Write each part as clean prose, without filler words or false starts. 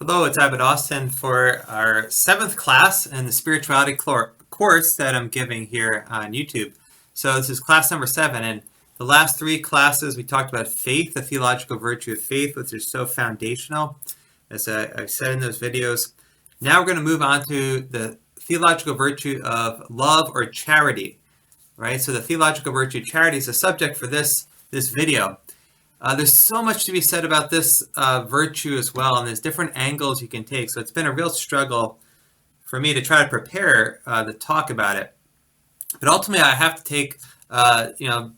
Hello, it's Abbott Austin for our 7th class in the spirituality course that I'm giving here on YouTube. So this is class number 7, and the last 3 classes we talked about faith, the theological virtue of faith, which is so foundational, as I've said in those videos. Now we're going to move on to the theological virtue of love or charity, right? So the theological virtue of charity is the subject for this video. There's so much to be said about this virtue as well, and there's different angles you can take. So it's been a real struggle for me to try to prepare the talk about it. But ultimately, I have to take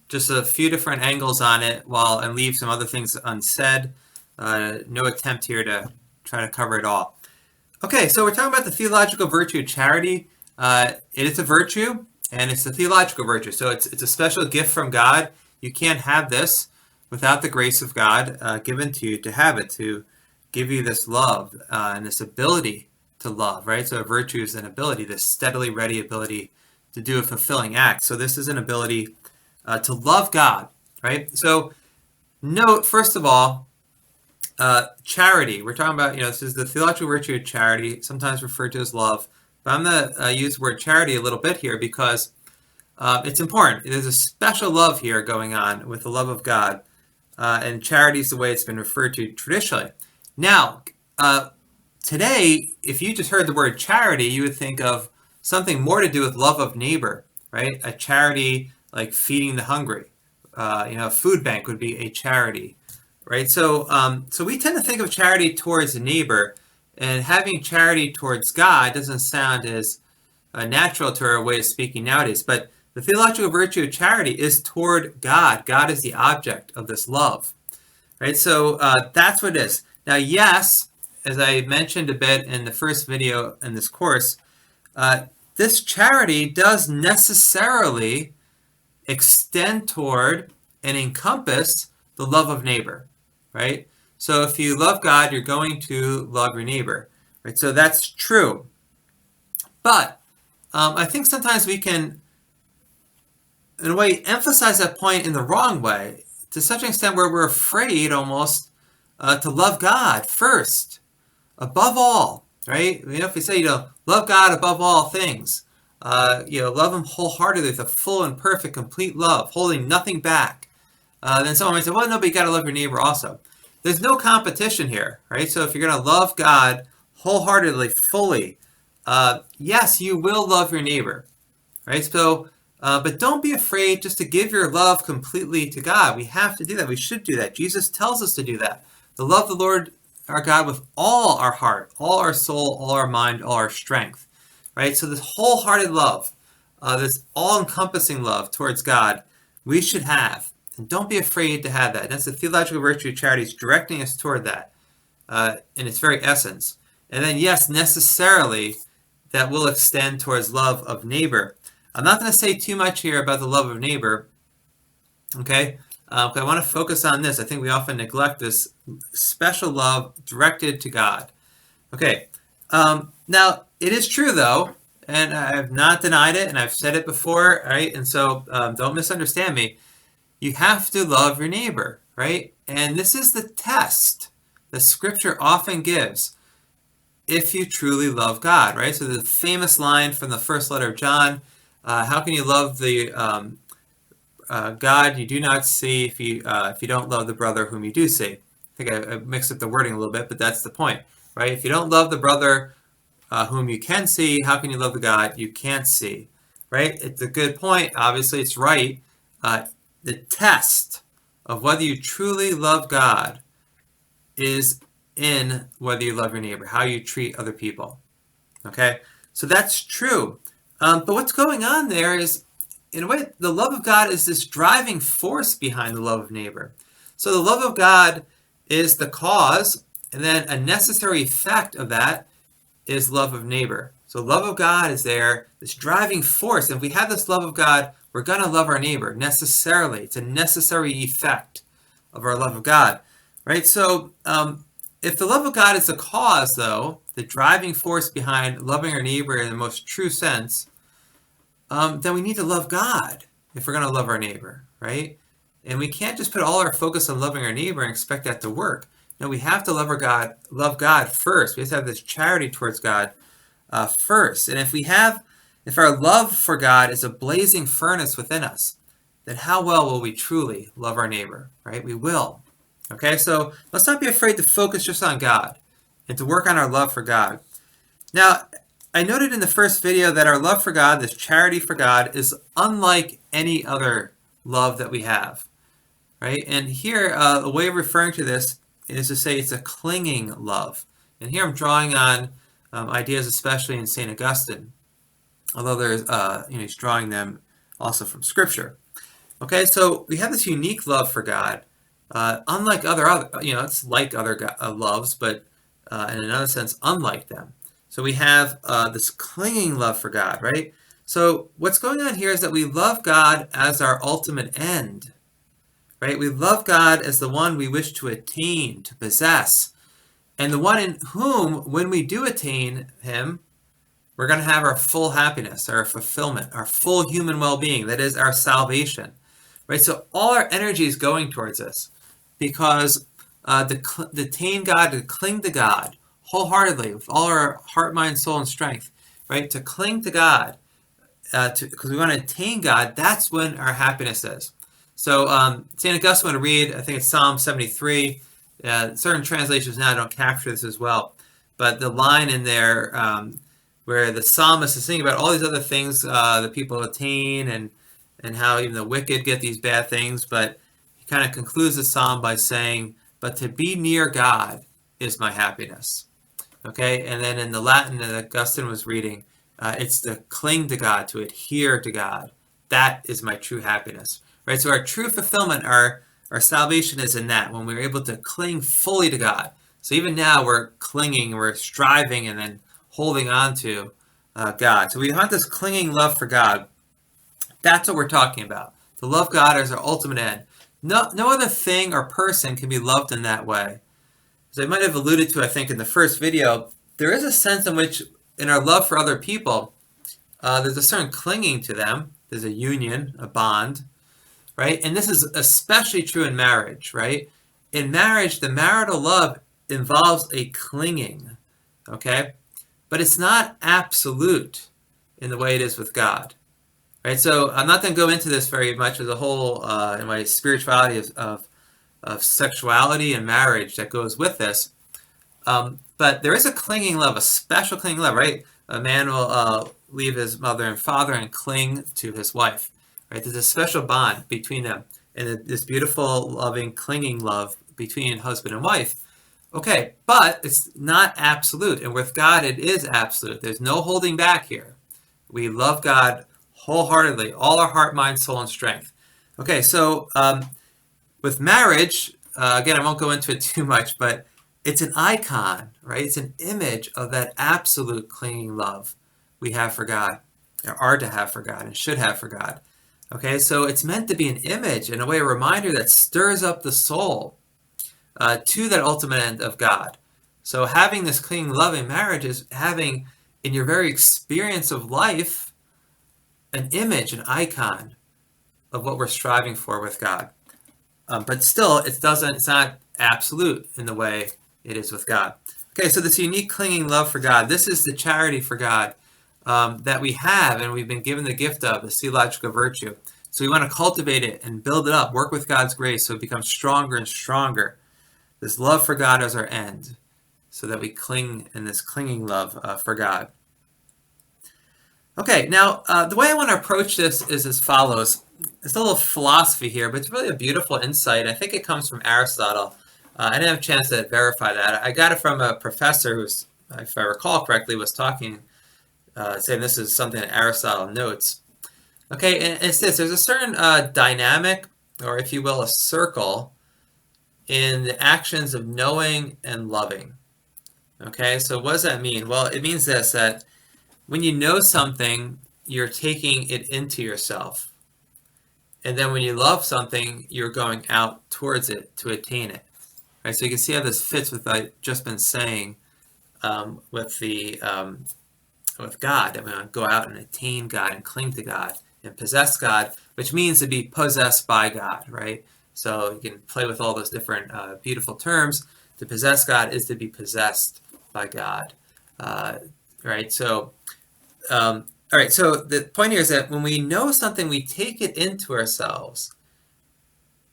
just a few different angles on it and leave some other things unsaid. No attempt here to try to cover it all. Okay, so we're talking about the theological virtue of charity. It is a virtue, and it's a theological virtue. So it's a special gift from God. You can't have this without the grace of God given to you to have it, to give you this love and this ability to love, right? So a virtue is an ability, this steadily ready ability to do a fulfilling act. So this is an ability to love God, right? So note, first of all, charity. We're talking about, this is the theological virtue of charity, sometimes referred to as love. But I'm going to use the word charity a little bit here because it's important. There's a special love here going on with the love of God. And charity is the way it's been referred to traditionally. Now, today, if you just heard the word charity, you would think of something more to do with love of neighbor, right? A charity like feeding the hungry. A food bank would be a charity, right? So we tend to think of charity towards a neighbor, and having charity towards God doesn't sound as natural to our way of speaking nowadays. But the theological virtue of charity is toward God. God is the object of this love, right? So that's what it is. Now, yes, as I mentioned a bit in the first video in this course, this charity does necessarily extend toward and encompass the love of neighbor, right? So if you love God, you're going to love your neighbor, right? So that's true. But I think sometimes we can, in a way, emphasize that point in the wrong way, to such an extent where we're afraid almost to love God first, above all, right? If we say, love God above all things, love Him wholeheartedly with a full and perfect, complete love, holding nothing back, then someone might say, well, no, but you got to love your neighbor also. There's no competition here, right? So if you're going to love God wholeheartedly, fully, yes, you will love your neighbor, right? So, but don't be afraid just to give your love completely to God. We have to do that. We should do that. Jesus tells us to do that. To love the Lord our God with all our heart, all our soul, all our mind, all our strength, right? So this wholehearted love, this all-encompassing love towards God, we should have. And don't be afraid to have that. That's the theological virtue of charity. It's directing us toward that in its very essence. And then, yes, necessarily, that will extend towards love of neighbor. I'm not going to say too much here about the love of neighbor, okay? I want to focus on this. I think we often neglect this special love directed to God. Okay, now it is true though, and I've not denied it, and I've said it before, right? And so don't misunderstand me. You have to love your neighbor, right? And this is the test that Scripture often gives if you truly love God, right? So the famous line from the first letter of John, how can you love the God you do not see if you don't love the brother whom you do see? I think I mixed up the wording a little bit, but that's the point, right? If you don't love the brother whom you can see, how can you love the God you can't see, right? It's a good point. Obviously, it's right. The test of whether you truly love God is in whether you love your neighbor, how you treat other people, okay? So that's true. But what's going on there is, in a way, the love of God is this driving force behind the love of neighbor. So the love of God is the cause, and then a necessary effect of that is love of neighbor. So love of God is there, this driving force. And if we have this love of God, we're going to love our neighbor necessarily. It's a necessary effect of our love of God, right? So if the love of God is the cause, though, the driving force behind loving our neighbor in the most true sense, then we need to love God if we're going to love our neighbor, right? And we can't just put all our focus on loving our neighbor and expect that to work. No, we have to love God first. We have to have this charity towards God first. And if our love for God is a blazing furnace within us, then how well will we truly love our neighbor, right? We will. Okay, so let's not be afraid to focus just on God and to work on our love for God. Now, I noted in the first video that our love for God, this charity for God, is unlike any other love that we have, right? And here, a way of referring to this is to say it's a clinging love. And here I'm drawing on ideas especially in St. Augustine, although there's, he's drawing them also from Scripture. Okay, so we have this unique love for God, unlike other, it's like other loves, but in another sense, unlike them. So we have this clinging love for God, right? So what's going on here is that we love God as our ultimate end, right? We love God as the one we wish to attain, to possess, and the one in whom, when we do attain him, we're going to have our full happiness, our fulfillment, our full human well-being, that is our salvation, right? So all our energy is going towards this because to attain God, to cling to God wholeheartedly with all our heart, mind, soul, and strength, right? To cling to God, because we want to attain God, that's when our happiness is. So St. Augustine would read, I think it's Psalm 73. Certain translations now don't capture this as well, but the line in there where the psalmist is thinking about all these other things that people attain and how even the wicked get these bad things, but he kind of concludes the psalm by saying, "But to be near God is my happiness." Okay, and then in the Latin that Augustine was reading, it's to cling to God, to adhere to God. That is my true happiness, right? So our true fulfillment, our salvation is in that, when we're able to cling fully to God. So even now we're clinging, we're striving, and then holding on to God. So we want this clinging love for God. That's what we're talking about. To love God as our ultimate end. No other thing or person can be loved in that way. As I might have alluded to, I think, in the first video, there is a sense in which, in our love for other people, there's a certain clinging to them. There's a union, a bond, right? And this is especially true in marriage, right? In marriage, the marital love involves a clinging, okay? But it's not absolute in the way it is with God, right? So I'm not going to go into this very much as a whole in my spirituality of sexuality and marriage that goes with this. But there is a clinging love, a special clinging love, right? A man will leave his mother and father and cling to his wife, right? There's a special bond between them, and this beautiful, loving, clinging love between husband and wife. Okay, but it's not absolute, and with God it is absolute. There's no holding back here. We love God wholeheartedly, all our heart, mind, soul, and strength. Okay, so with marriage, again, I won't go into it too much, but it's an icon, right? It's an image of that absolute clinging love we have for God, or are to have for God, and should have for God. Okay, so it's meant to be an image, in a way, a reminder that stirs up the soul to that ultimate end of God. So having this clinging love in marriage is having, in your very experience of life, an image, an icon of what we're striving for with God. But still, it's not absolute in the way it is with God. Okay, so this unique clinging love for God, this is the charity for God that we have, and we've been given the gift of, the theological virtue. So we want to cultivate it and build it up, work with God's grace so it becomes stronger and stronger. This love for God as our end, so that we cling in this clinging love for God. Okay, now the way I want to approach this is as follows. It's a little philosophy here, but it's really a beautiful insight. I think it comes from Aristotle. I didn't have a chance to verify that. I got it from a professor who, if I recall correctly, was talking, saying this is something that Aristotle notes. Okay, and it's this. There's a certain dynamic, or if you will, a circle, in the actions of knowing and loving. Okay, so what does that mean? Well, it means this, that when you know something, you're taking it into yourself. And then when you love something, you're going out towards it to attain it. Right? So you can see how this fits with what I've just been saying with God. I'm going to go out and attain God and cling to God and possess God, which means to be possessed by God, right? So you can play with all those different beautiful terms To possess God is to be possessed by God. Right? So, all right. So the point here is that when we know something, we take it into ourselves.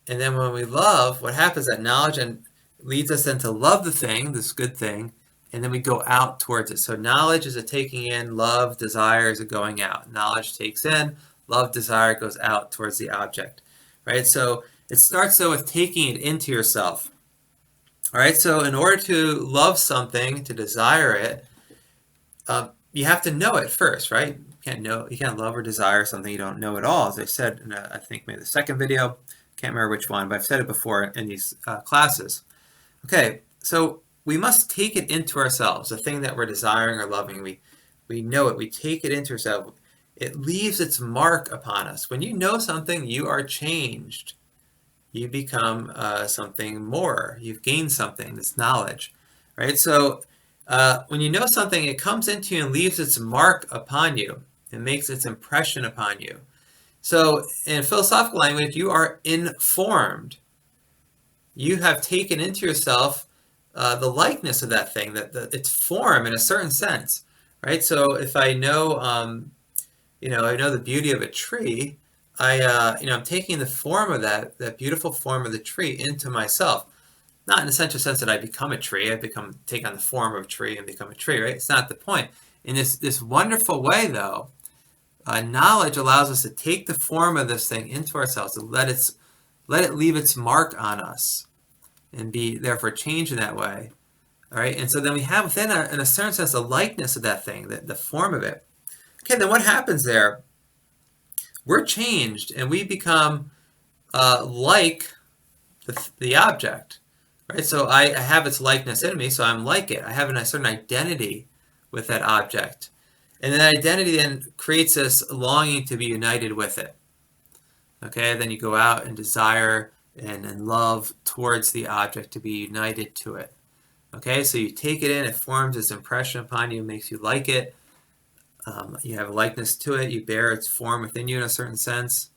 And then when we love, what happens, that knowledge and leads us then to love the thing, this good thing, and then we go out towards it. So knowledge is a taking in, love, desire is a going out. Knowledge takes in, love, desire goes out towards the object. Right? So it starts though with taking it into yourself. All right, so in order to love something, to desire it, you have to know it first, right? You can't love or desire something you don't know at all. As I said in I think maybe the second video, can't remember which one, but I've said it before in these classes. Okay, so we must take it into ourselves, the thing that we're desiring or loving. We know it, we take it into ourselves. It leaves its mark upon us. When you know something, you are changed. You become something more. You've gained something, this knowledge, right? So when you know something, it comes into you and leaves its mark upon you. It makes its impression upon you. So in philosophical language, you are informed. You have taken into yourself the likeness of that thing, its form in a certain sense, right? So if I know, I know the beauty of a tree, I'm taking the form of that beautiful form of the tree into myself. Not in the essential sense that I become a tree. Take on the form of a tree and become a tree, right? It's not the point. In this wonderful way, though, knowledge allows us to take the form of this thing into ourselves, to let it leave its mark on us, and be therefore changed in that way. All right, and so then we have within in a certain sense, the likeness of that thing, the form of it. Okay, then what happens there? We're changed, and we become like the object, right? So I have its likeness in me, so I'm like it. I have a certain identity with that object. And that identity then creates this longing to be united with it. Okay, then you go out and desire and love towards the object, to be united to it. Okay, so you take it in, it forms its impression upon you, makes you like it. You have a likeness to it, you bear its form within you in a certain sense.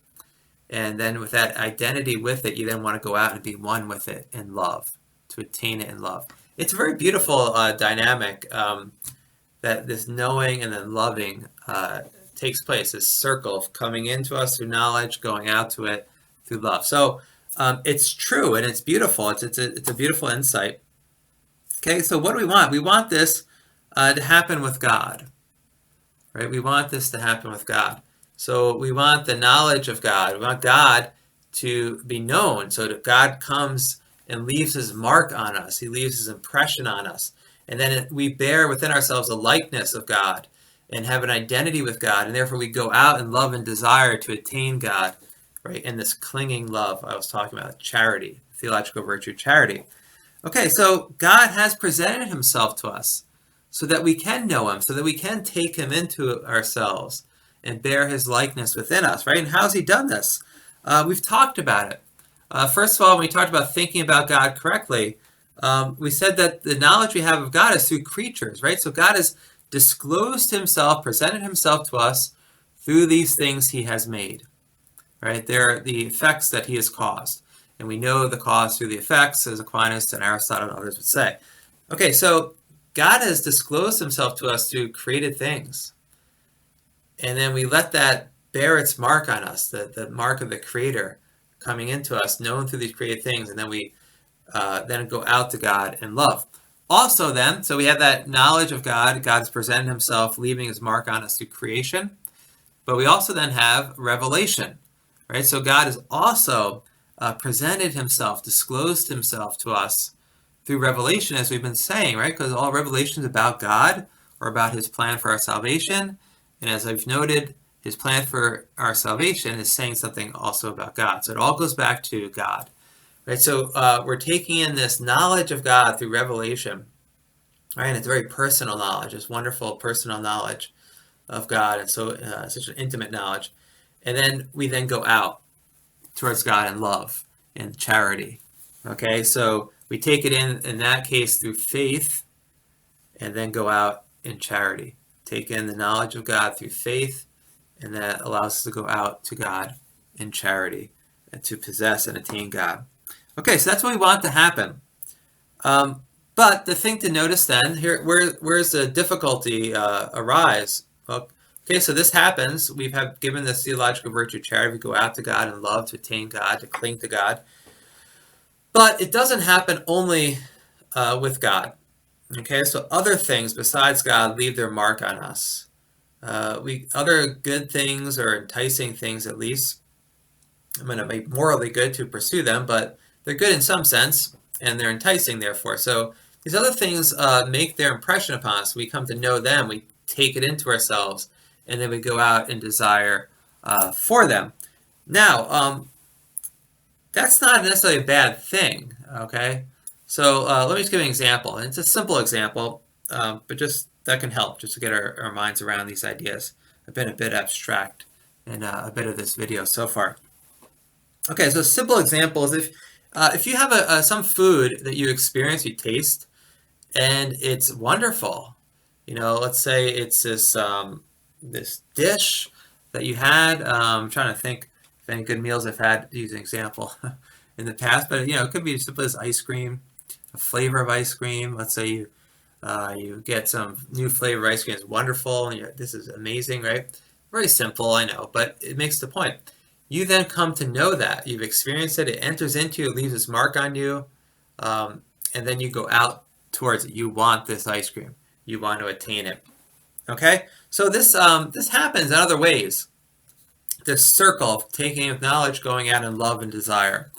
And then with that identity with it, you then want to go out and be one with it in love, to attain it in love. It's a very beautiful dynamic that this knowing and then loving takes place, this circle of coming into us through knowledge, going out to it through love. So it's true and it's beautiful. It's a beautiful insight. Okay, so what do we want? We want this to happen with God, right? We want this to happen with God. So we want the knowledge of God. We want God to be known, so that God comes and leaves his mark on us. He leaves his impression on us. And then we bear within ourselves a likeness of God and have an identity with God. And therefore we go out in love and desire to attain God, right? In this clinging love I was talking about, charity, theological virtue, charity. Okay, so God has presented himself to us so that we can know him, so that we can take him into ourselves and bear his likeness within us, right? And how's he done this? We've talked about it. First of all, when we talked about thinking about God correctly, we said that the knowledge we have of God is through creatures, right? So God has disclosed himself, presented himself to us through these things he has made, right? They're the effects that he has caused. And we know the cause through the effects, as Aquinas and Aristotle and others would say. Okay, so God has disclosed himself to us through created things. And then we let that bear its mark on us, the mark of the Creator coming into us, known through these created things, and then we then go out to God in love. Also then, so we have that knowledge of God, God's presented himself, leaving his mark on us through creation, but we also then have revelation, right? So God has also presented himself, disclosed himself to us through revelation, as we've been saying, right? Because all revelation is about God, or about his plan for our salvation. And as I've noted, his plan for our salvation is saying something also about God. So it all goes back to God, right? So we're taking in this knowledge of God through revelation, right? And it's very personal knowledge, it's wonderful personal knowledge of God, and so such an intimate knowledge. And then we then go out towards God in love and charity. Okay, so we take it in that case through faith, and then go out in charity. Take in the knowledge of God through faith, and that allows us to go out to God in charity and to possess and attain God. Okay, so that's what we want to happen. But the thing to notice then, here, where's the difficulty arise? Well, okay, so this happens. We've given this theological virtue charity. We go out to God and love to attain God, to cling to God. But it doesn't happen only with God. Okay, so other things besides God leave their mark on us. Other good things or enticing things, at least, I'm going to be morally good to pursue them, but they're good in some sense, and they're enticing, therefore. So these other things make their impression upon us. We come to know them, we take it into ourselves, and then we go out and desire for them. Now, that's not necessarily a bad thing, okay? So let me just give you an example. And it's a simple example, but just that can help just to get our minds around these ideas. I've been a bit abstract in a bit of this video so far. Okay, so a simple example is if you have some food that you experience, you taste, and it's wonderful. Let's say it's this dish that you had. I'm trying to think if any good meals I've had, to use an example, in the past. But it could be as simple as ice cream, a flavor of ice cream. Let's say you get some new flavor of ice cream. It's wonderful, and this is amazing, right? Very simple, I know, but it makes the point. You then come to know that. You've experienced it. It enters into you. It leaves its mark on you. And then you go out towards it. You want this ice cream. You want to attain it. Okay? So this happens in other ways. This circle of taking with knowledge, going out in love and desire.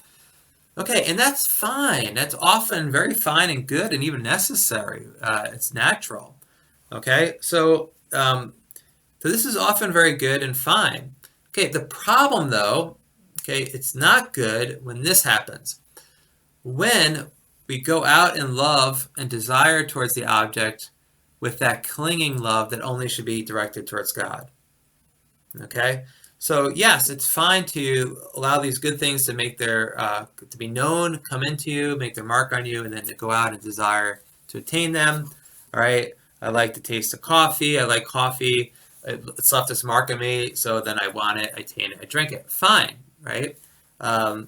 Okay, and that's fine. That's often very fine and good and even necessary. It's natural. Okay? So this is often very good and fine. Okay, the problem though, it's not good when this happens. When we go out in love and desire towards the object with that clinging love that only should be directed towards God. Okay, so yes, it's fine to allow these good things to make to be known, come into you, make their mark on you, and then to go out and desire to attain them. All right, I like the taste of coffee. I like coffee. It's left its mark on me, so then I want it, I attain it, I drink it. Fine, right? All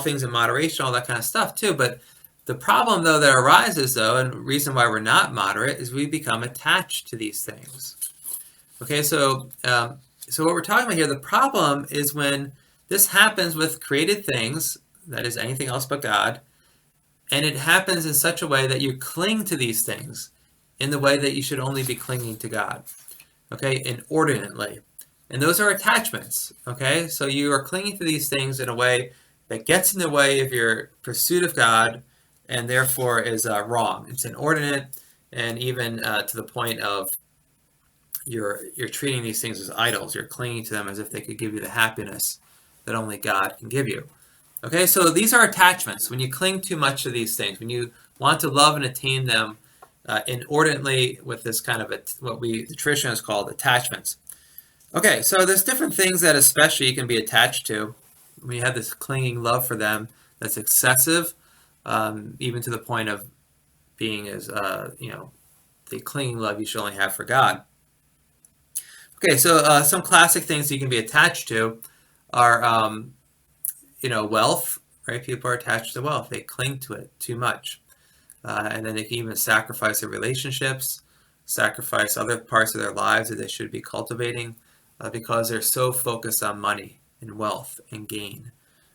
things in moderation, all that kind of stuff too. But the problem, though, that arises, though, and the reason why we're not moderate, is we become attached to these things. Okay, so what we're talking about here, the problem is when this happens with created things, that is anything else but God, and it happens in such a way that you cling to these things in the way that you should only be clinging to God. Okay, inordinately. And those are attachments, okay? So you are clinging to these things in a way that gets in the way of your pursuit of God and therefore is wrong. It's inordinate, and even to the point of you're treating these things as idols. You're clinging to them as if they could give you the happiness that only God can give you. Okay, so these are attachments. When you cling too much to these things, when you want to love and attain them, inordinately with this kind of what the tradition called attachments. Okay, so there's different things that especially you can be attached to when you have this clinging love for them that's excessive, even to the point of being as the clinging love you should only have for God. Okay, so some classic things you can be attached to are wealth, right? People are attached to wealth. They cling to it too much. And then they can even sacrifice their relationships, sacrifice other parts of their lives that they should be cultivating because they're so focused on money and wealth and gain,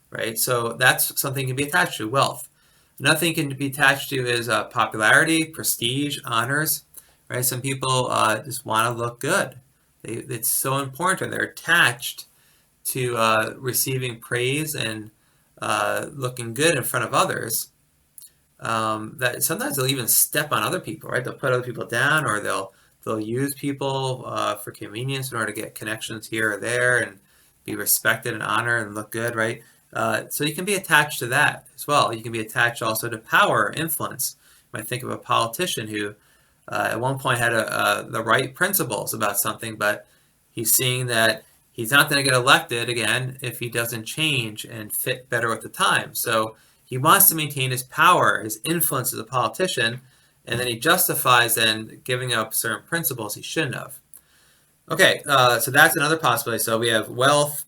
right? So that's something you can be attached to, wealth. Another thing you can be attached to is popularity, prestige, honors, right? Some people just want to look good. It's so important. They're attached to receiving praise and looking good in front of others. That sometimes they'll even step on other people, right? They'll put other people down, or they'll use people for convenience in order to get connections here or there and be respected and honored and look good, right? So you can be attached to that as well. You can be attached also to power or influence. You might think of a politician who at one point had the right principles about something, but he's seeing that he's not going to get elected again if he doesn't change and fit better with the time. So he wants to maintain his power, his influence as a politician, and then he justifies then giving up certain principles he shouldn't have. Okay, so that's another possibility. So we have wealth,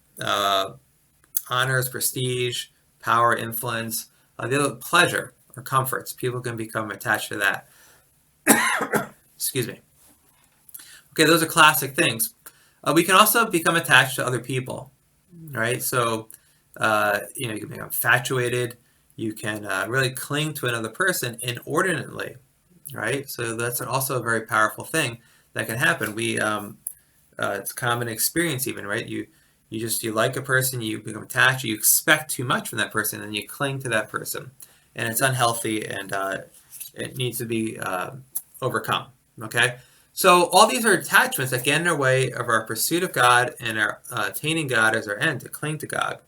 honors, prestige, power, influence, the other pleasure. or comforts. People can become attached to that. Excuse me. Okay, those are classic things. We can also become attached to other people, right? So, you can become infatuated. You can really cling to another person inordinately, right? So that's also a very powerful thing that can happen. It's a common experience even, right? You like a person, you become attached, you expect too much from that person, and you cling to that person, and it's unhealthy, and it needs to be overcome. Okay, so all these are attachments that get in our way of our pursuit of God and our attaining God as our end, to cling to God.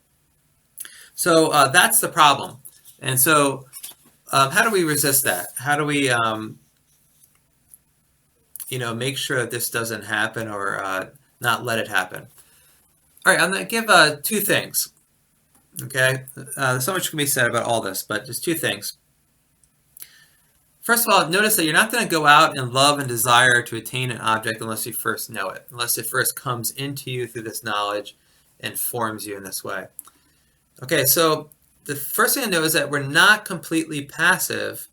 So that's the problem. And so how do we resist that? How do we make sure that this doesn't happen, or not let it happen? All right, I'm going to give two things. Okay, so much can be said about all this, but just two things. First of all, notice that you're not going to go out and love and desire to attain an object unless you first know it, unless it first comes into you through this knowledge and forms you in this way. Okay, so the first thing to know is that we're not completely passive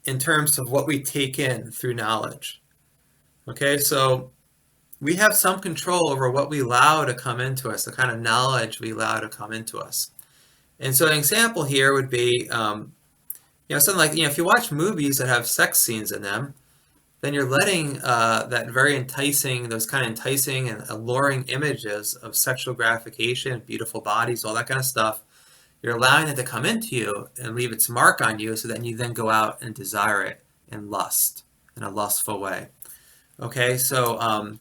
in terms of what we take in through knowledge. Okay, so we have some control over what we allow to come into us, the kind of knowledge we allow to come into us. And so an example here would be, something like, if you watch movies that have sex scenes in them, then you're letting those kind of enticing and alluring images of sexual gratification, beautiful bodies, all that kind of stuff, you're allowing it to come into you and leave its mark on you, so that you then go out and desire it in lust, in a lustful way. Okay, so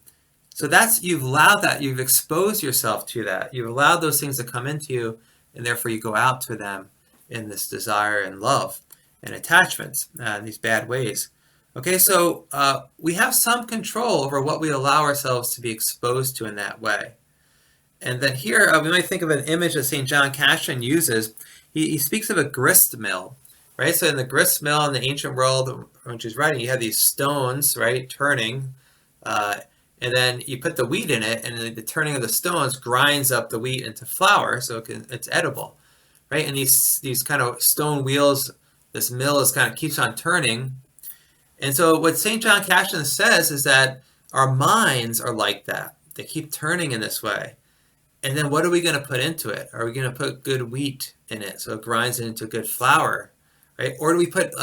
you've allowed that, you've exposed yourself to that, you've allowed those things to come into you, and therefore you go out to them in this desire and love and attachments in these bad ways. Okay, so we have some control over what we allow ourselves to be exposed to in that way. And then here we might think of an image that St. John Cassian uses. He speaks of a grist mill, right? So in the grist mill in the ancient world, which he's writing, you have these stones, right, turning, and then you put the wheat in it, and the turning of the stones grinds up the wheat into flour, so it's edible, right? And these kind of stone wheels, this mill keeps on turning. And so what St. John Cassian says is that our minds are like that. They keep turning in this way. And then what are we going to put into it? Are we going to put good wheat in it, so it grinds it into good flour, right? Or do we put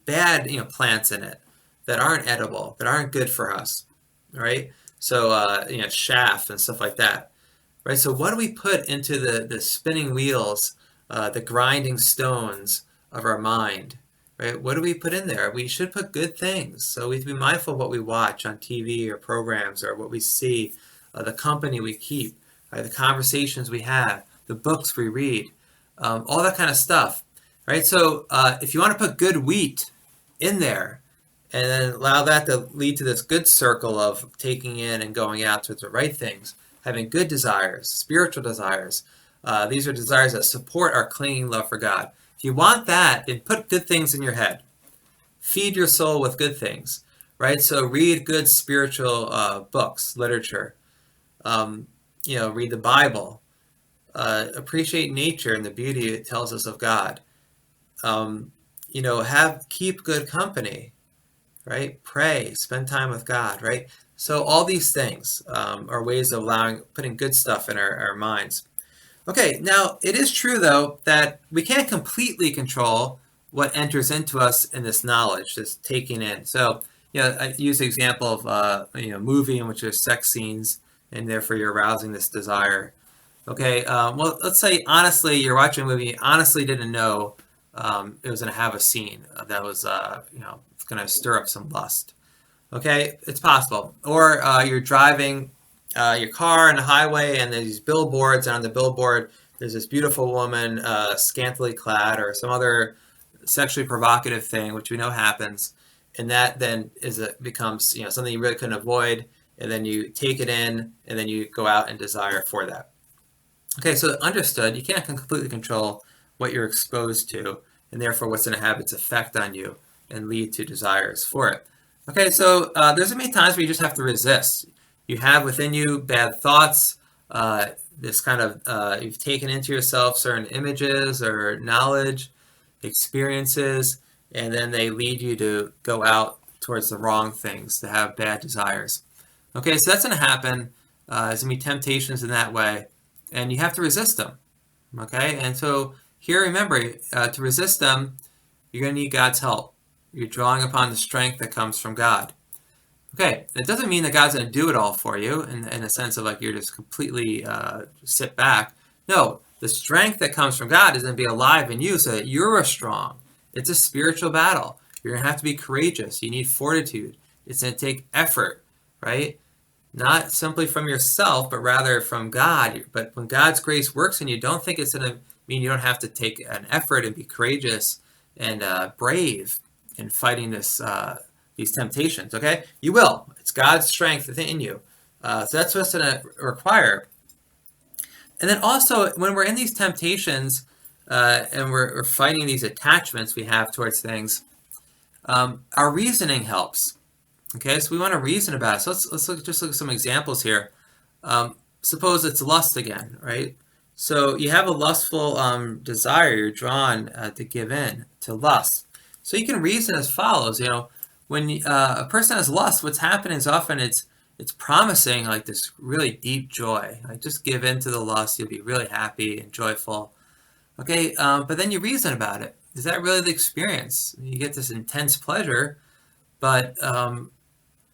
bad plants in it that aren't edible, that aren't good for us, right? So chaff and stuff like that, right? So what do we put into the spinning wheels, the grinding stones of our mind, right? What do we put in there? We should put good things. So we have to be mindful of what we watch on TV or programs, or what we see, the company we keep, the conversations we have, the books we read, all that kind of stuff, right? So if you want to put good wheat in there, and then allow that to lead to this good circle of taking in and going out towards the right things, having good desires, spiritual desires. These are desires that support our clinging love for God. If you want that, then put good things in your head. Feed your soul with good things, right? So read good spiritual books, literature. Read the Bible. Appreciate nature and the beauty it tells us of God. Keep good company, right? Pray, spend time with God, right? So all these things are ways of putting good stuff in our minds. Okay, now it is true though that we can't completely control what enters into us in this knowledge, this taking in. So, I use the example of a movie in which there's sex scenes, and therefore you're arousing this desire. Okay, well, let's say honestly you're watching a movie, you honestly didn't know it was going to have a scene that was going to stir up some lust. Okay, it's possible. Or you're driving your car on the highway, and there's these billboards, and on the billboard there's this beautiful woman scantily clad, or some other sexually provocative thing, which we know happens, and that then becomes something you really couldn't avoid, and then you take it in, and then you go out and desire for that. Okay, so understood, you can't completely control what you're exposed to, and therefore what's going to have its effect on you and lead to desires for it. Okay, so there's going to be times where you just have to resist. You have within you bad thoughts, this kind of, you've taken into yourself certain images or knowledge, experiences, and then they lead you to go out towards the wrong things, to have bad desires. Okay, so that's going to happen. There's going to be temptations in that way, and you have to resist them. Okay, and so here, remember, to resist them, you're going to need God's help. You're drawing upon the strength that comes from God. Okay, it doesn't mean that God's going to do it all for you in a sense of like you're just completely sit back. No, the strength that comes from God is going to be alive in you so that you're strong. It's a spiritual battle. You're going to have to be courageous. You need fortitude. It's going to take effort, right? Not simply from yourself, but rather from God. But when God's grace works in you, don't think it's going to mean you don't have to take an effort and be courageous and brave in fighting these temptations, okay? You will. It's God's strength within you. So that's what's going to require. And then also, when we're in these temptations and we're fighting these attachments we have towards things, our reasoning helps. Okay, so we want to reason about it. So let's look at some examples here. Suppose it's lust again, right? So you have a lustful desire. You're drawn to give in to lust. So you can reason as follows. When a person has lust, what's happening is often it's promising like this really deep joy. Like just give in to the lust, you'll be really happy and joyful. Okay, but then you reason about it. Is that really the experience? You get this intense pleasure, but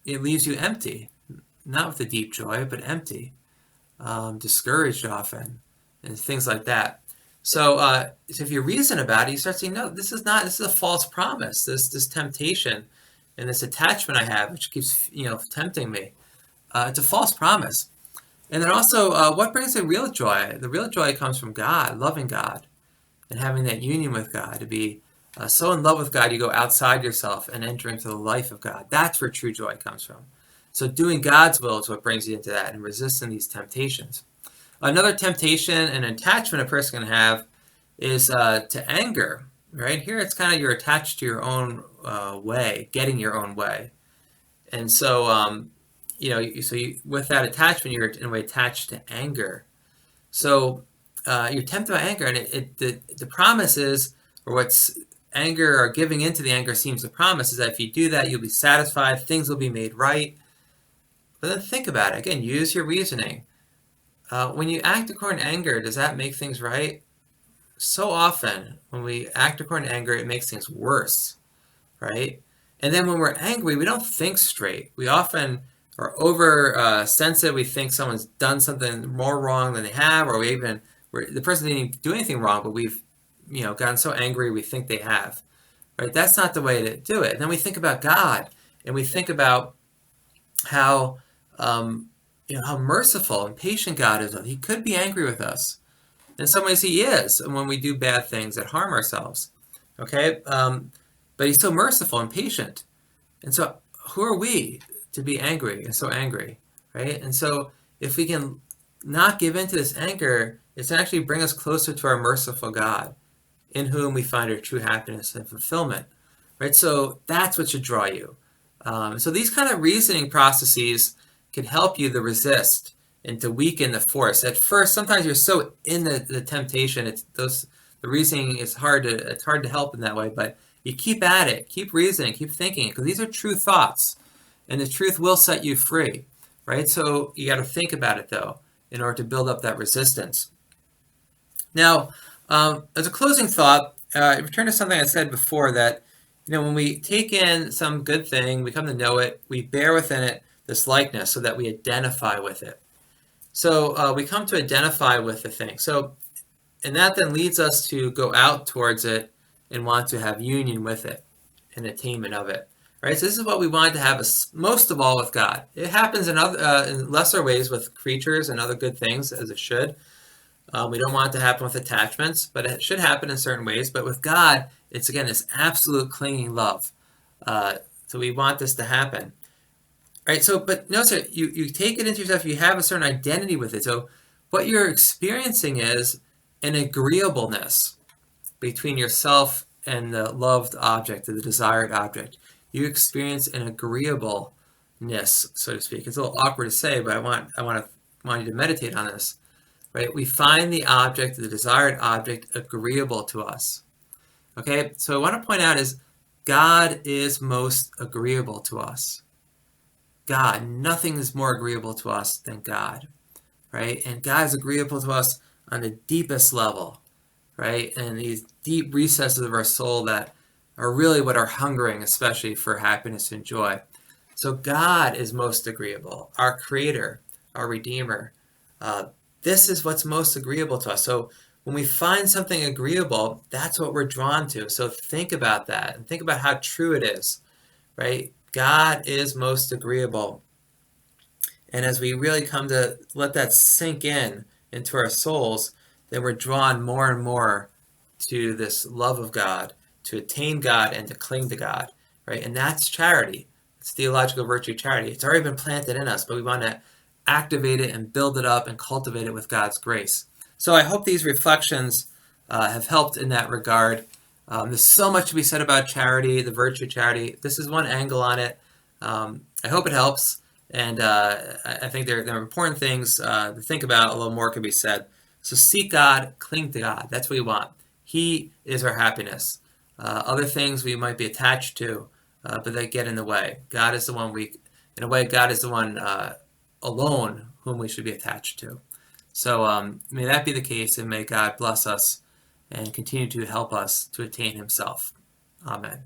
it leaves you empty, not with a deep joy, but empty, discouraged often, and things like that. So if you reason about it, you start saying, no, this is a false promise. This temptation and this attachment I have, which keeps tempting me, it's a false promise. And then also, what brings the real joy? The real joy comes from God, loving God, and having that union with God, to be so in love with God, you go outside yourself and enter into the life of God. That's where true joy comes from. So doing God's will is what brings you into that and resisting these temptations. Another temptation and attachment a person can have is to anger, right? Here it's kind of you're attached to your own way, getting your own way. And so, with that attachment, you're in a way attached to anger. So you're tempted by anger, and the promise is, or what's anger or giving into the anger seems to promise, is that if you do that, you'll be satisfied, things will be made right. But then think about it. Again, use your reasoning. When you act according to anger, does that make things right? So often, when we act according to anger, it makes things worse, right? And then when we're angry, we don't think straight. We often are over sensitive. We think someone's done something more wrong than they have, or the person didn't even do anything wrong, but we've gotten so angry we think they have, right? That's not the way to do it. And then we think about God, and we think about how how merciful and patient God is. He could be angry with us. In some ways, he is, when we do bad things that harm ourselves. Okay, but he's so merciful and patient. And so, who are we to be angry and so angry, right? And so, if we can not give in to this anger, it's actually bring us closer to our merciful God, in whom we find our true happiness and fulfillment, right? So that's what should draw you. So these kind of reasoning processes can help you to resist and to weaken the force. At first, sometimes you're so in the temptation, the reasoning is hard to help in that way, but you keep at it, keep reasoning, keep thinking, because these are true thoughts, and the truth will set you free, right? So you got to think about it, though, in order to build up that resistance. Now, as a closing thought, return to something I said before, that when we take in some good thing, we come to know it, we bear within it this likeness so that we identify with it. So we come to identify with the thing. So, and that then leads us to go out towards it and want to have union with it and attainment of it. Right? So this is what we want to have most of all with God. It happens in lesser ways with creatures and other good things, as it should. We don't want it to happen with attachments, but it should happen in certain ways. But with God, it's, again, this absolute clinging love. So we want this to happen. Right? So, but notice you take it into yourself, you have a certain identity with it. So what you're experiencing is an agreeableness between yourself and the loved object, or the desired object. You experience an agreeableness, so to speak. It's a little awkward to say, but I want you to meditate on this. Right? We find the object, the desired object, agreeable to us. Okay, so I want to point out is God is most agreeable to us. God, nothing is more agreeable to us than God, right? And God is agreeable to us on the deepest level, right? And these deep recesses of our soul that are really what are hungering, especially for happiness and joy. So God is most agreeable, our Creator, our Redeemer. Uh, this is what's most agreeable to us. So when we find something agreeable, that's what we're drawn to. So think about that and think about how true it is, right? God is most agreeable. And as we really come to let that sink in into our souls, then we're drawn more and more to this love of God, to attain God and to cling to God, right? And that's charity. It's theological virtue charity. It's already been planted in us, but we want to activate it and build it up and cultivate it with God's grace. So I hope these reflections have helped in that regard. There's so much to be said about charity, the virtue of charity. This is one angle on it. I hope it helps. And I think there are important things to think about. A little more can be said. So seek God, cling to God. That's what we want. He is our happiness. Other things we might be attached to, but they get in the way. God is the one in a way, God is the one alone whom we should be attached to. So may that be the case, and may God bless us and continue to help us to attain Himself. Amen.